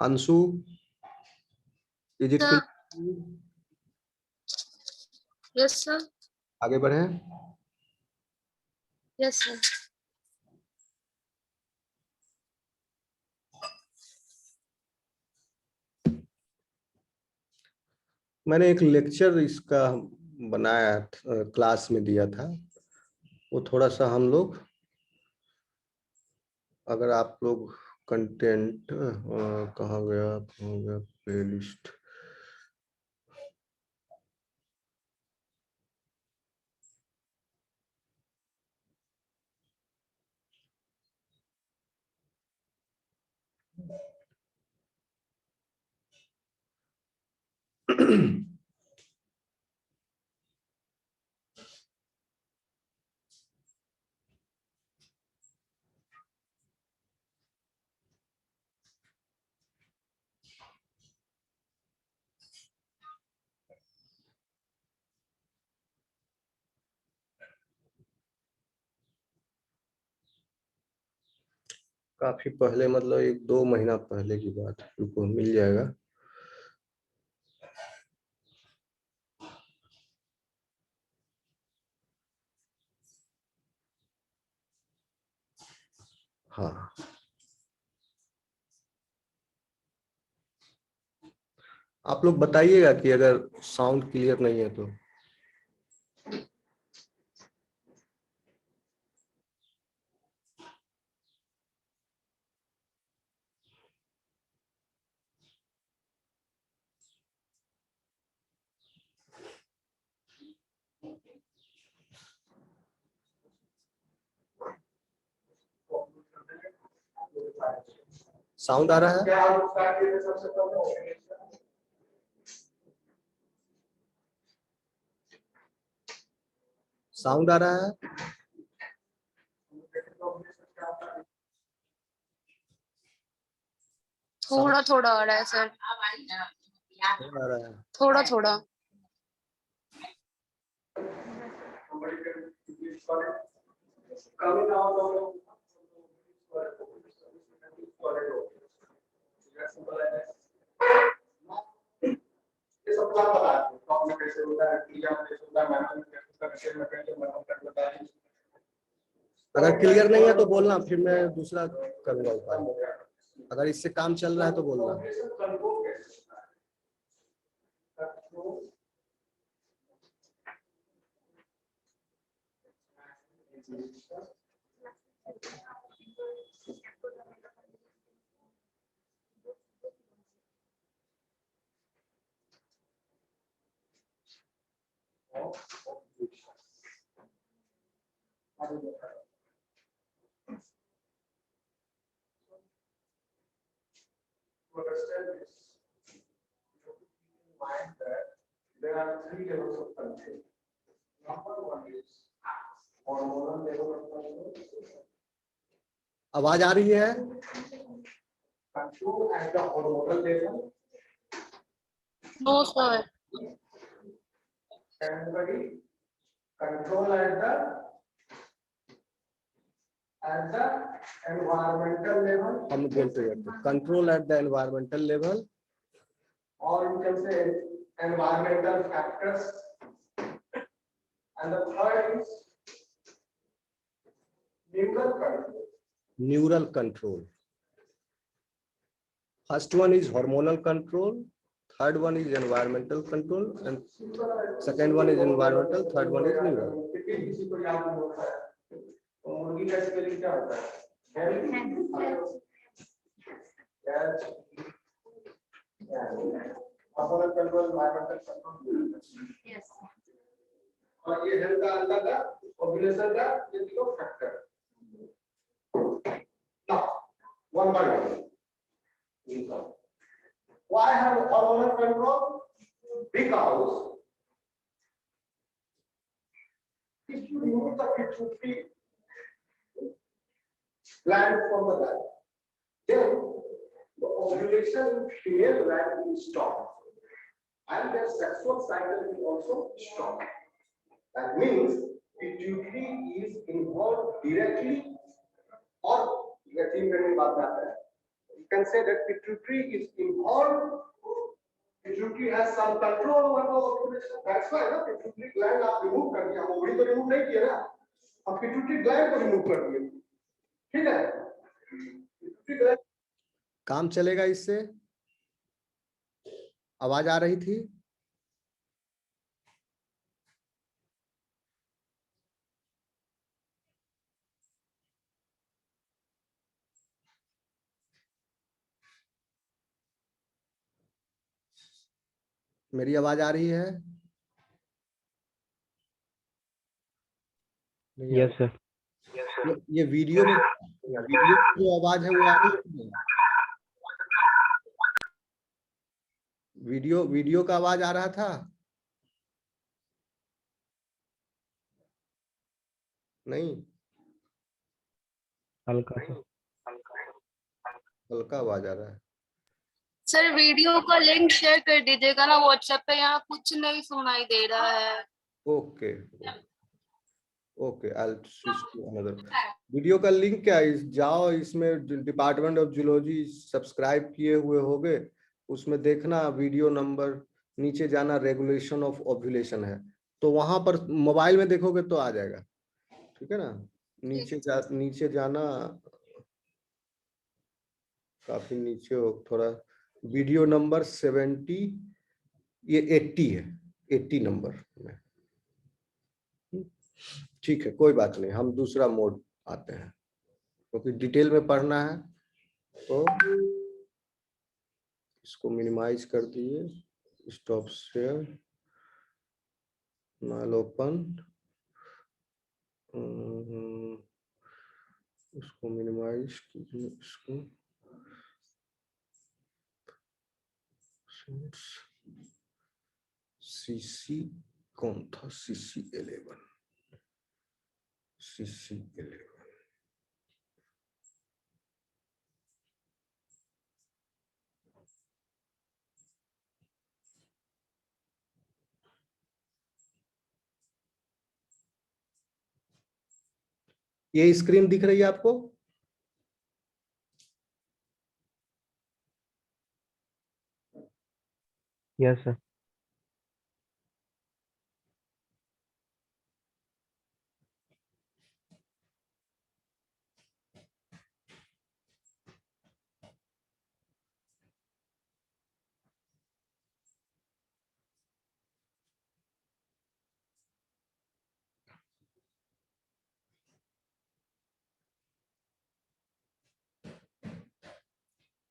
Anshu, is it Sir. Clear? Yes, sir. आगे बढ़े। Yes, sir. मैंने एक लेक्चर इसका बनाया क्लास में दिया था, वो थोड़ा सा हम लोग, अगर आप लोग कंटेंट कहाँ गया प्लेलिस्ट, काफी पहले, मतलब 1-2 महीना पहले की बात है, रुको मिल जाएगा। हाँ, आप लोग बताइएगा कि अगर साउंड क्लियर नहीं है तो। साउंड आ रहा है? साउंड आ रहा है? थोड़ा थोड़ा आ रहा है सर, आ रहा है। थोड़ा थोड़ा। अगर क्लियर नहीं है तो बोलना, फिर मैं दूसरा करूंगा उपाय। अगर इससे काम चल रहा है तो बोलना। To understand this, you have to keep in mind that there are 3 levels of control. Number 1 is hormonal level of control. आवाज आ रही है? Control at the hormonal level. No sir. Everybody, control at the environmental level. हम बोलते हैं control at the environmental level, or you can say environmental factors. And the third is neural control. Neural control. First one is hormonal control, third one is environmental control, and second one is environmental, third one is neural. मुर्गी का spelling क्या होता है? hormonal control, environmental control. Yes. और ये health का अंदर का ओव्यूलेशन का ये तीनों factor. Now, one by one. Why have hormonal control? Because if you remove the pituitary gland from the gland, then the ovulation in female gland will stop, and their sexual cycle will also stop. That means pituitary is involved directly or यकीन करने की बात आता है can say that pituitary is involved. Pituitary has some control over the ovulation. That's why ना pituitary gland आप remove कर दिया, ओवरी तो remove नहीं किया ना, अब pituitary gland को remove कर दिए, ठीक है? Pituitary gland काम चलेगा इससे? आवाज आ रही थी? मेरी आवाज आ रही है? Yes sir. ये वीडियो में जो आवाज है वो आ रही है? वीडियो का आवाज आ रहा था? नहीं, हल्का सा। हल्का आवाज आ रहा है। सर वीडियो का लिंक शेयर कर दीजिएगा ना व्हाट्सएप पे, यहाँ कुछ नहीं सुनाई दे रहा है। Okay okay, I switch to another. Video का लिंक क्या है? जाओ, इसमें डिपार्टमेंट ऑफ जूलॉजी सब्सक्राइब किए हुए होगे, उसमें देखना वीडियो नंबर, नीचे जाना रेगुलेशन ऑफ ओव्यूलेशन है, तो वहां पर मोबाइल में देखोगे तो आ जाएगा, ठीक है ना? नीचे जाना, काफी नीचे हो थोड़ा, वीडियो नंबर 70, ये 80 है, 80 नंबर में। ठीक है, कोई बात नहीं, हम दूसरा मोड आते हैं, क्योंकि डिटेल में पढ़ना है। तो इसको मिनिमाइज कर दिए, स्टॉप शेयर, नाल ओपन, उसको मिनिमाइज कीजिए, इसको सीसी कौन था? CC11, CC11। ये स्क्रीन दिख रही है आपको? Yes sir.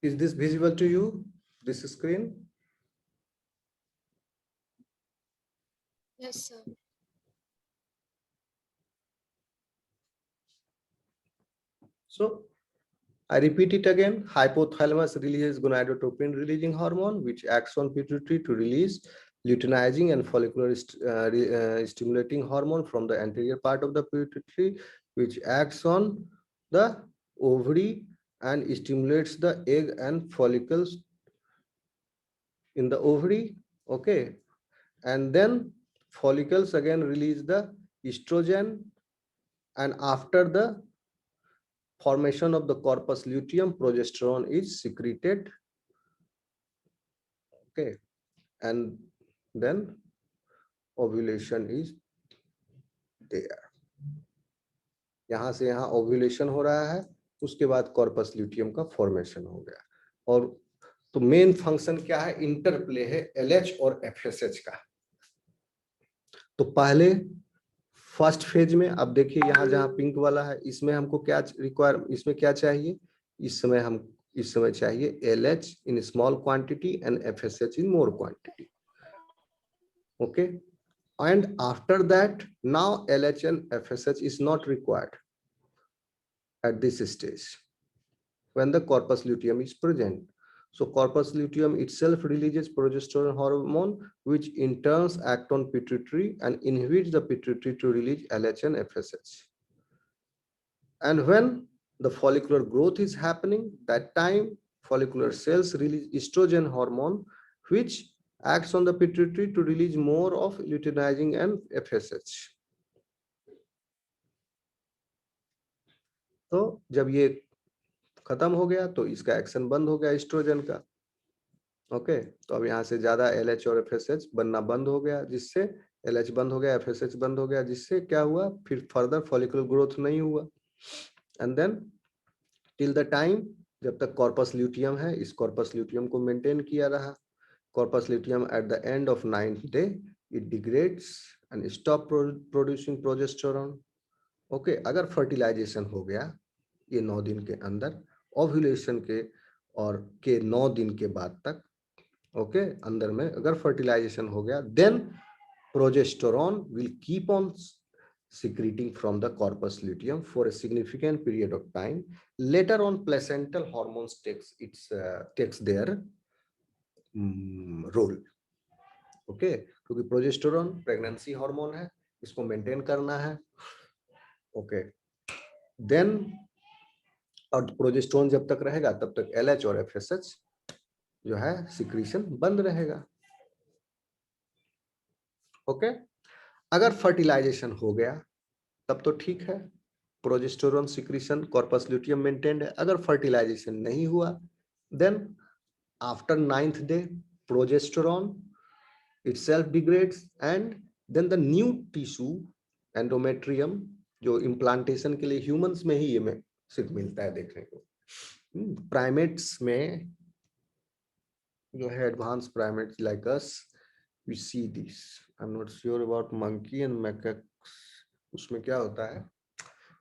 Is this visible to you, this screen? Yes sir. So I repeat it again. Hypothalamus releases gonadotropin releasing hormone, which acts on pituitary to release luteinizing and follicular stimulating hormone from the anterior part of the pituitary, which acts on the ovary and stimulates the egg and follicles in the ovary. Okay, and then follicles again release the estrogen, and after the formation of the corpus luteum, progesterone is secreted. Okay, and then ovulation is there. यहाँ से यहाँ ovulation हो रहा है, उसके बाद corpus luteum का formation हो गया। और तो मेन फंक्शन क्या है? इंटरप्ले है LH और FSH का। तो पहले फर्स्ट फेज में, अब देखिए यहाँ जहाँ पिंक वाला है, इसमें हमको क्या इसमें क्या चाहिए? इस समय चाहिए LH in small quantity and FSH in more quantity. Okay, and after that now LH and FSH is not required at this stage when the corpus luteum is present. So corpus luteum itself releases progesterone hormone, which in turn act on pituitary and inhibits the pituitary to release LH and FSH. And when the follicular growth is happening, that time follicular cells release estrogen hormone, which acts on the pituitary to release more of luteinizing and FSH. तो जब ये खत्म हो गया तो इसका action बंद हो गया एस्ट्रोजन का। ओके, तो अब यहाँ से ज्यादा LH और FSH बनना बंद हो गया, जिससे LH बंद हो गया, FSH बंद हो गया, जिससे क्या हुआ, फिर फर्दर फॉलिकुलर ग्रोथ नहीं हुआ। And then till the time, जब तक कॉर्पस ल्यूटियम है, इस कॉर्पस ल्यूटियम को मेंटेन किया रहा। Corpus luteum at the end of 9th day it degrades and stop producing progesterone. Okay, अगर फर्टिलाइजेशन हो गया ये 9 दिन के अंदर, ओव्यूलेशन के और के 9 दिन के बाद तक, ओके, अंदर में अगर फर्टिलाइजेशन हो गया, then progesterone will keep on secreting from the corpus luteum for a significant period of time. Later on, placental hormones takes their role. Okay, क्योंकि प्रोजेस्टेरोन प्रेगनेंसी हार्मोन है, इसको मेंटेन करना है। ओके, देन और progesterone जब तक रहेगा तब तक LH और FSH जो है सिक्रीशन बंद रहेगा। ओके, अगर फर्टिलाइजेशन हो गया तब तो ठीक है, progesterone secretion corpus luteum maintained है। अगर फर्टिलाइजेशन नहीं हुआ, then after 9th day progesterone itself degrades and then the new tissue endometrium, जो इम्प्लांटेशन के लिए ह्यूमंस में ही ये में सिर्फ मिलता है देखने को। प्राइमेट्स में जो है advance primates like us we see this, I am not sure about monkey and macaques उसमें क्या होता है,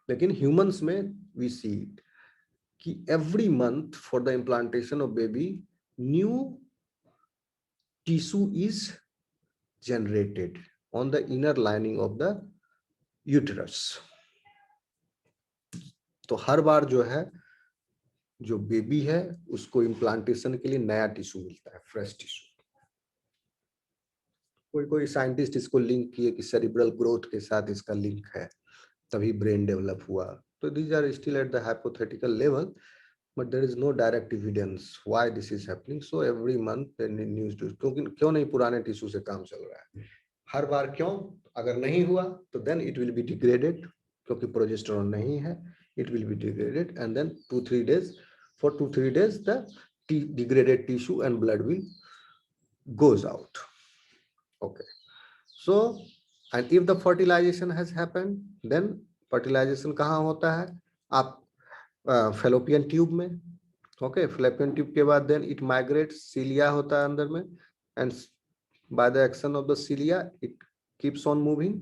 लेकिन ह्यूमंस में वी सी कि every month for the implantation of baby new tissue is generated on the inner lining of the uterus. तो हर बार जो है जो बेबी है उसको इम्प्लांटेशन के लिए नया टिश्यू मिलता है, फ्रेश टिश्यू। कोई साइंटिस्ट इसको लिंक किए कि सेरिब्रल ग्रोथ के साथ इसका लिंक है, तभी ब्रेन डेवलप हुआ। तो these are still at the hypothetical level, but there is no direct evidence why this is happening. So every month the news, क्यों नहीं पुराने टिश्यू से काम चल रहा है हर बार, क्यों? अगर नहीं हुआ तो then it will be degraded, क्योंकि प्रोजेस्टेरोन नहीं है, it will be degraded and then 2-3 days, for 2-3 days the degraded tissue and blood will goes out. Okay, so and if the fertilization has happened, then fertilization कहाँ होता है? आप fallopian tube में। Okay, fallopian tube के बाद then it migrates, cilia होता है अंदर में, and by the action of the cilia it keeps on moving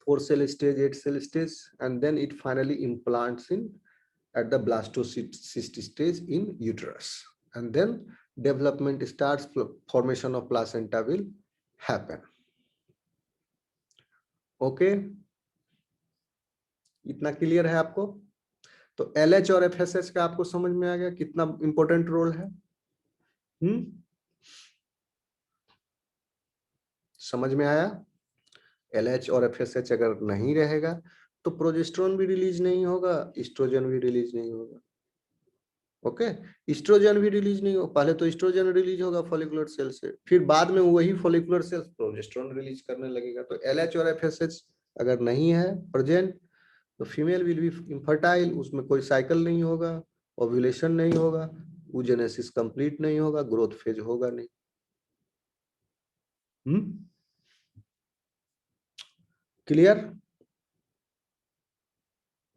4 cell stage, 8 cell stage, and then it finally implants in at the blastocyst stage in uterus, and then development starts, formation of placenta will happen. Okay, इतना clear है आपको? तो LH और FSH का आपको समझ में आ गया कितना इंपॉर्टेंट रोल है? समझ में आया? LH और FSH अगर नहीं रहेगा तो प्रोजेस्टेरोन भी रिलीज नहीं होगा, एस्ट्रोजन भी रिलीज नहीं होगा। ओके, एस्ट्रोजन भी रिलीज नहीं होगा, पहले तो एस्ट्रोजन रिलीज होगा फॉलिकुलर सेल से, फिर बाद में वही फॉलिकुलर सेल प्रोजेस्टेरोन रिलीज करने लगेगा। तो LH और FSH अगर नहीं है प्रेजेंट तो फीमेल विल बी इनफर्टाइल, उसमें कोई साइकिल नहीं होगा, ओव्यूलेशन नहीं होगा, oogenesis कंप्लीट नहीं होगा, ग्रोथ फेज होगा नहीं। क्लियर?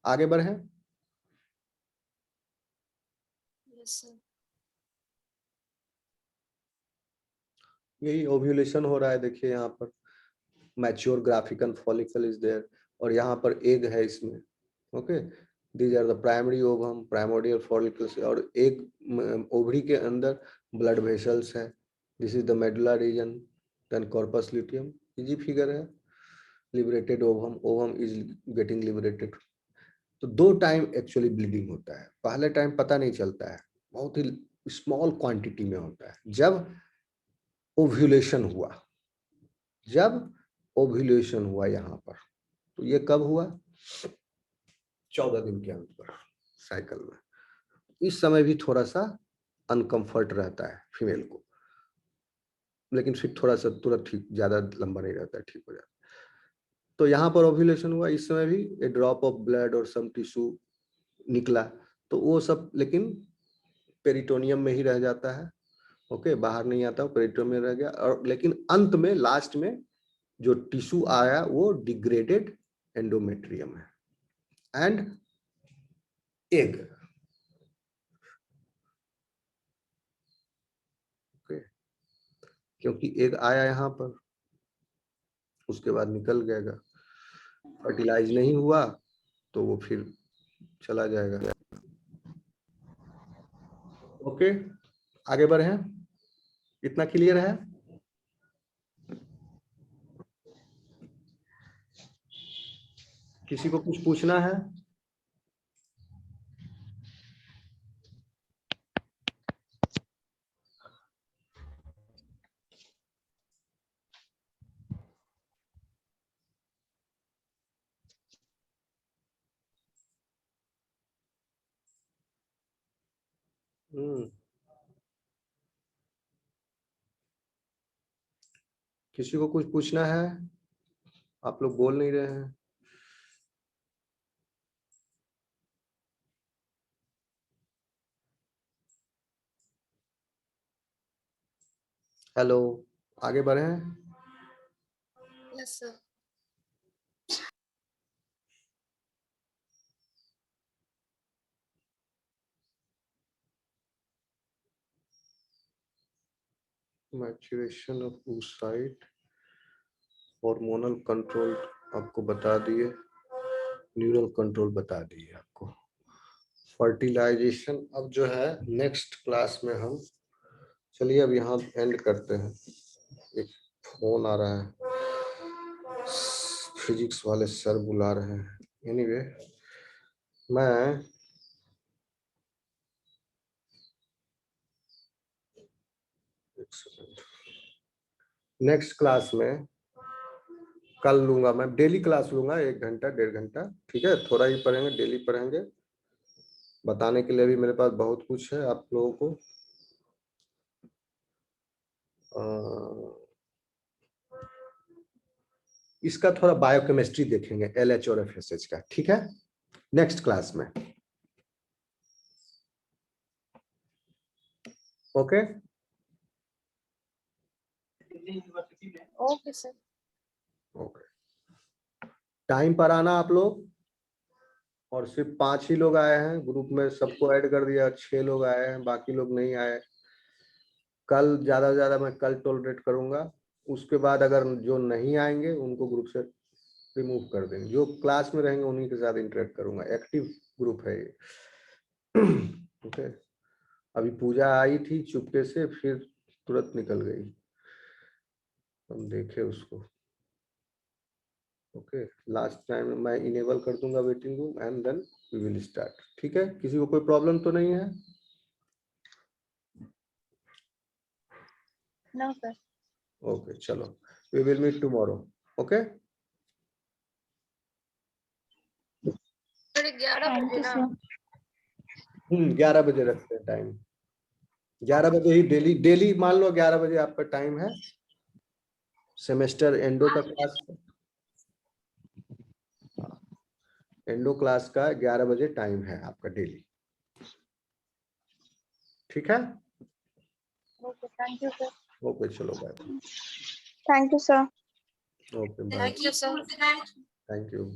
आगे बढ़े। यही ओव्यूलेशन हो रहा है, देखिए यहाँ पर mature graafian follicle is there, और यहाँ पर एग है इसमें। Okay, these are the primary ovum, primordial follicles, और एग ओवरी के अंदर ब्लड वेसल्स है। This is the medulla region, then corpus luteum, easy figure है। Liberated ovum, ovum is getting liberated. तो 2 टाइम एक्चुअली ब्लीडिंग होता है। पहले time पता नहीं चलता है, बहुत ही स्मॉल क्वांटिटी में होता है, जब ओव्यूलेशन हुआ, जब ओव्यूलेशन हुआ यहाँ पर। तो ये कब हुआ? 14 दिन के अंतर साइकिल में। इस समय भी थोड़ा सा अनकंफर्ट रहता है फीमेल को, लेकिन फिर थोड़ा सा तुरंत ठीक, ज्यादा लंबा नहीं रहता है, ठीक हो जाता है। तो यहाँ पर ओव्यूलेशन हुआ, इस समय भी ए ड्रॉप ऑफ ब्लड और सम टिश्यू निकला, तो वो सब लेकिन पेरिटोनियम में ही रह जाता है। ओके, बाहर नहीं आता, पेरिटोनियम में रह गया। और लेकिन अंत में लास्ट में जो टिश्यू आया वो डिग्रेडेड एंडोमेट्रियम है एंड एग। ओके, क्योंकि एग आया यहाँ पर, उसके बाद निकल जाएगा, फर्टिलाइज नहीं हुआ तो वो फिर चला जाएगा। ओके, आगे बढ़े, इतना क्लियर है? किसी को कुछ पूछना है? किसी को कुछ पूछना है? आप लोग बोल नहीं रहे हैं। हेलो, आगे बढ़े। Yes sir. Maturation of oocyte, hormonal control आपको बता दिए, न्यूरल कंट्रोल बता दिए आपको। फर्टिलाइजेशन अब जो है नेक्स्ट क्लास में हम, चलिए अब यहाँ एंड करते हैं। एक फोन आ रहा है, फिजिक्स वाले सर बुला रहे हैं। एनीवे, मैं नेक्स्ट क्लास में कल लूंगा, मैं डेली क्लास लूंगा, 1 घंटा 1.5 घंटा, ठीक है? थोड़ा ही पढ़ेंगे, डेली पढ़ेंगे। बताने के लिए भी मेरे पास बहुत कुछ है आप लोगों को। इसका थोड़ा बायोकेमिस्ट्री देखेंगे, LH और FSH का, ठीक है? नेक्स्ट क्लास में। Okay okay sir. Okay, time पर आना आप लोग। और सिर्फ 5 ही लोग आए हैं ग्रुप में, सबको ऐड कर दिया, 6 लोग आए हैं, बाकी लोग नहीं आए। कल ज्यादा से ज्यादा मैं कल टॉलरेट करूंगा, उसके बाद अगर जो नहीं आएंगे उनको ग्रुप से रिमूव कर देंगे। जो क्लास में रहेंगे उन्हीं के साथ इंटरेक्ट करूंगा, एक्टिव ग्रुप है ये। ओके, अभी पूजा आई थी चुपके से, फिर तुरंत निकल गई, हम देखे उसको। ओके, लास्ट टाइम मैं इनेबल कर दूंगा waiting room and then we will start, ठीक है? किसी को कोई प्रॉब्लम तो नहीं है? No sir. ओके, चलो, we will meet tomorrow. Okay, sir 11 बजे ना? 11 बजे रखते हैं टाइम। 11 बजे ही डेली, डेली मान लो 11 बजे आपका टाइम है। सेमेस्टर एंडो का क्लास, एंडो क्लास का 11 बजे टाइम है आपका डेली, ठीक है? Okay, thank you sir. Okay, चलो bye. Thank you sir. Okay bye, thank you sir. Thank you.